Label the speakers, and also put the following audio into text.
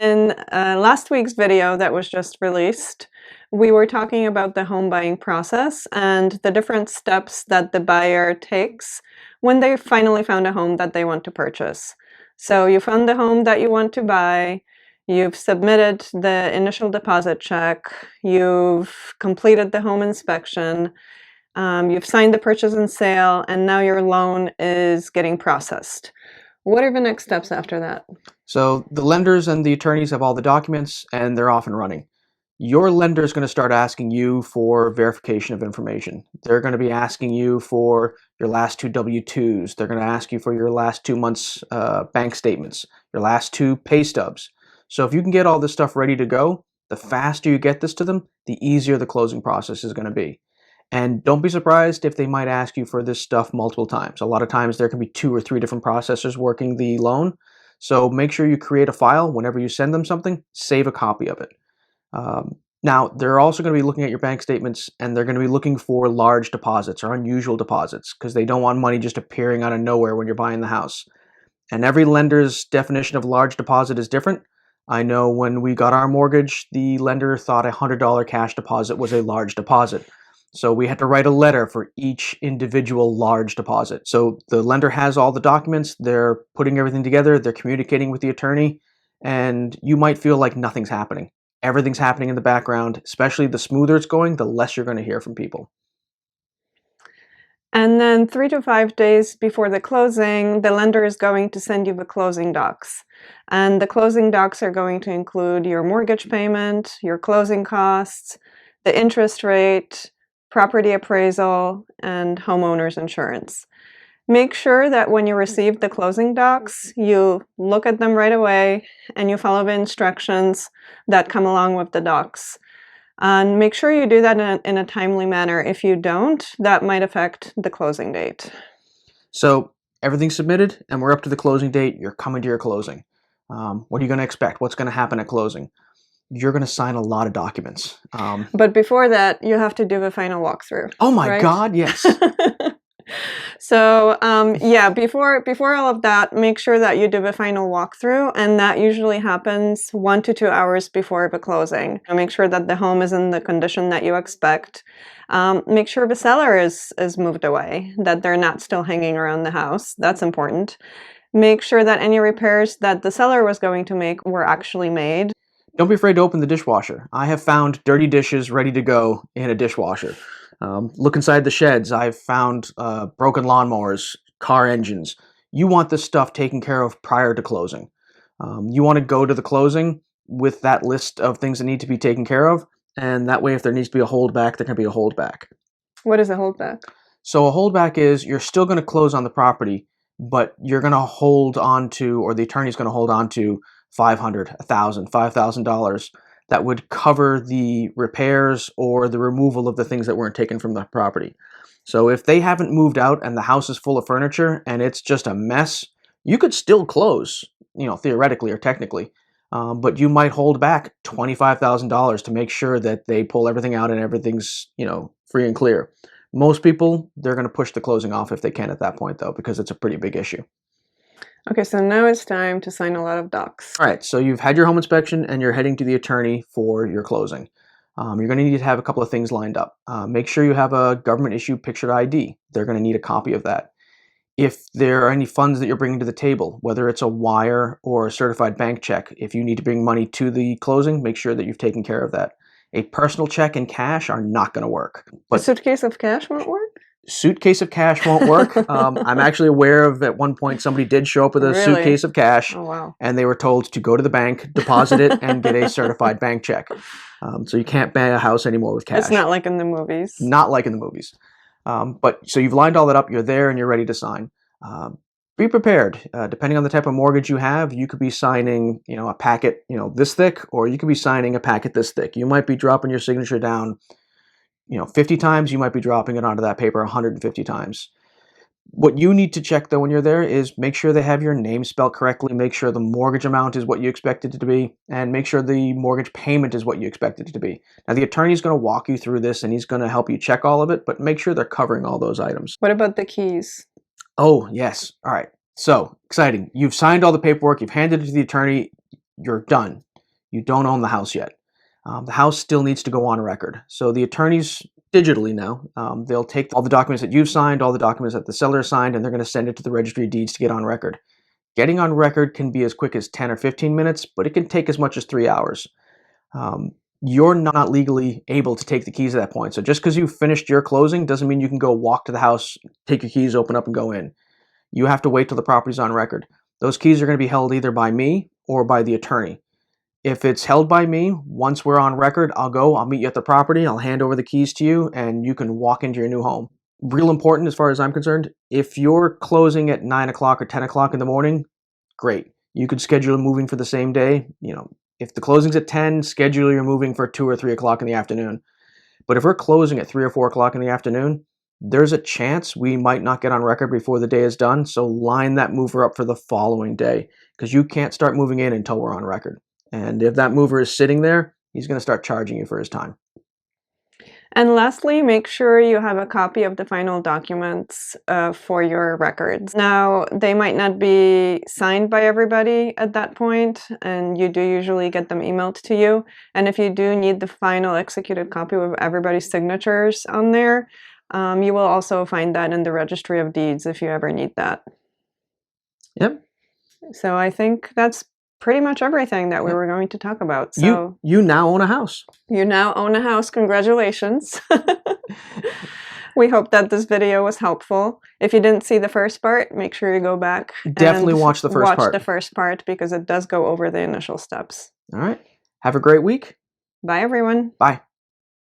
Speaker 1: In last week's video that was just released, we were talking about the home buying process and the different steps that the buyer takes when they finally found a home that they want to purchase. So you found the home that you want to buy, you've submitted the initial deposit check, you've completed the home inspection, you've signed the purchase and sale, and now your loan is getting processed. What are the next steps after that?
Speaker 2: So the lenders and the attorneys have all the documents and they're off and running. Your lender is going to start asking you for verification of information. They're going to be asking you for your last two W-2s. They're going to ask you for your last 2 months bank statements, your last 2 pay stubs. So if you can get all this stuff ready to go, the faster you get this to them, the easier the closing process is going to be. And don't be surprised if they might ask you for this stuff multiple times. A lot of times there can be 2 or 3 different processors working the loan. So make sure you create a file. Whenever you send them something, save a copy of it. Now, they're also going to be looking at your bank statements, and they're going to be looking for large deposits or unusual deposits because they don't want money just appearing out of nowhere when you're buying the house. And every lender's definition of large deposit is different. I know when we got our mortgage, the lender thought a $100 cash deposit was a large deposit. So we had to write a letter for each individual large deposit. So the lender has all the documents, they're putting everything together, they're communicating with the attorney, and you might feel like nothing's happening. Everything's happening in the background, especially the smoother it's going, the less you're going to hear from people.
Speaker 1: And then 3 to 5 days before the closing, the lender is going to send you the closing docs. And the closing docs are going to include your mortgage payment, your closing costs, the interest rate, property appraisal, and homeowner's insurance. Make sure that when you receive the closing docs, you look at them right away and you follow the instructions that come along with the docs. And make sure you do that in a timely manner. If you don't, that might affect the closing date.
Speaker 2: So everything's submitted and we're up to the closing date. You're coming to your closing. What are you going to expect? What's going to happen at closing? You're going to sign a lot of documents.
Speaker 1: But before that, you have to do the final walkthrough.
Speaker 2: Oh my
Speaker 1: right?
Speaker 2: God, yes.
Speaker 1: So yeah, before all of that, make sure that you do the final walkthrough, and that usually happens 1 to 2 hours before the closing. Make sure that the home is in the condition that you expect. Make sure the seller is moved away, that they're not still hanging around the house. That's important. Make sure that any repairs that the seller was going to make were actually made.
Speaker 2: Don't be afraid to open the dishwasher. I have found dirty dishes ready to go in a dishwasher. Look inside the sheds. I've found broken lawnmowers, car engines. You want this stuff taken care of prior to closing. You want to go to the closing with that list of things that need to be taken care of, and that way if there needs to be a holdback, there can be a holdback.
Speaker 1: What is a holdback?
Speaker 2: So a holdback is you're still going to close on the property, but you're going to hold on to, or the attorney's going to hold on to $500, $1,000, $5,000 that would cover the repairs or the removal of the things that weren't taken from the property. So if they haven't moved out and the house is full of furniture and it's just a mess, you could still close, theoretically or technically, but you might hold back $25,000 to make sure that they pull everything out and everything's, free and clear. Most people, they're going to push the closing off if they can at that point, though, because it's a pretty big issue.
Speaker 1: Okay, so now it's time to sign a lot of docs.
Speaker 2: All right, so you've had your home inspection and you're heading to the attorney for your closing. You're going to need to have a couple of things lined up. Make sure you have a government-issued pictured ID. They're going to need a copy of that. If there are any funds that you're bringing to the table, whether it's a wire or a certified bank check, if you need to bring money to the closing, make sure that you've taken care of that. A personal check and cash are not going to work.
Speaker 1: But a suitcase of cash won't work?
Speaker 2: Suitcase of cash won't work. I'm actually aware of at one point somebody did show up with a suitcase of cash.
Speaker 1: Oh, wow.
Speaker 2: And they were told to go to the bank, deposit it, and get a certified bank check. So you can't buy a house anymore with cash.
Speaker 1: It's not like in the movies.
Speaker 2: Not like in the movies. So you've lined all that up, you're there, and you're ready to sign. Be prepared. Depending on the type of mortgage you have, you could be signing, a packet, this thick, or you could be signing a packet this thick. You might be dropping your signature down 50 times, you might be dropping it onto that paper 150 times. What you need to check, though, when you're there is make sure they have your name spelled correctly, make sure the mortgage amount is what you expected it to be, and make sure the mortgage payment is what you expected it to be. Now, the attorney's going to walk you through this, and he's going to help you check all of it, but make sure they're covering all those items.
Speaker 1: What about the keys?
Speaker 2: Oh, yes. All right. So, exciting. You've signed all the paperwork, you've handed it to the attorney, you're done. You don't own the house yet. The house still needs to go on record. So the attorneys digitally now, they'll take all the documents that you've signed, all the documents that the seller signed, and they're going to send it to the registry of deeds to get on record. Getting on record can be as quick as 10 or 15 minutes, but it can take as much as 3 hours. You're not legally able to take the keys at that point. So just because you finished your closing doesn't mean you can go walk to the house, take your keys, open up, and go in. You have to wait till the property's on record. Those keys are going to be held either by me or by the attorney. If it's held by me, once we're on record, I'll meet you at the property, I'll hand over the keys to you, and you can walk into your new home. Real important as far as I'm concerned, if you're closing at 9 o'clock or 10 o'clock in the morning, great. You could schedule a moving for the same day. If the closing's at 10, schedule your moving for 2 or 3 o'clock in the afternoon. But if we're closing at 3 or 4 o'clock in the afternoon, there's a chance we might not get on record before the day is done, so line that mover up for the following day, because you can't start moving in until we're on record. And if that mover is sitting there, he's going to start charging you for his time.
Speaker 1: And lastly, make sure you have a copy of the final documents for your records. Now, they might not be signed by everybody at that point, and you do usually get them emailed to you. And if you do need the final executed copy with everybody's signatures on there, you will also find that in the Registry of Deeds if you ever need that.
Speaker 2: Yep.
Speaker 1: So I think that's pretty much everything that we were going to talk about. So
Speaker 2: you now own a house.
Speaker 1: You now own a house. Congratulations. We hope that this video was helpful. If you didn't see the first part, make sure you go back.
Speaker 2: Definitely
Speaker 1: and
Speaker 2: watch the first part.
Speaker 1: Watch the first part because it does go over the initial steps.
Speaker 2: All right. Have a great week.
Speaker 1: Bye, everyone.
Speaker 2: Bye.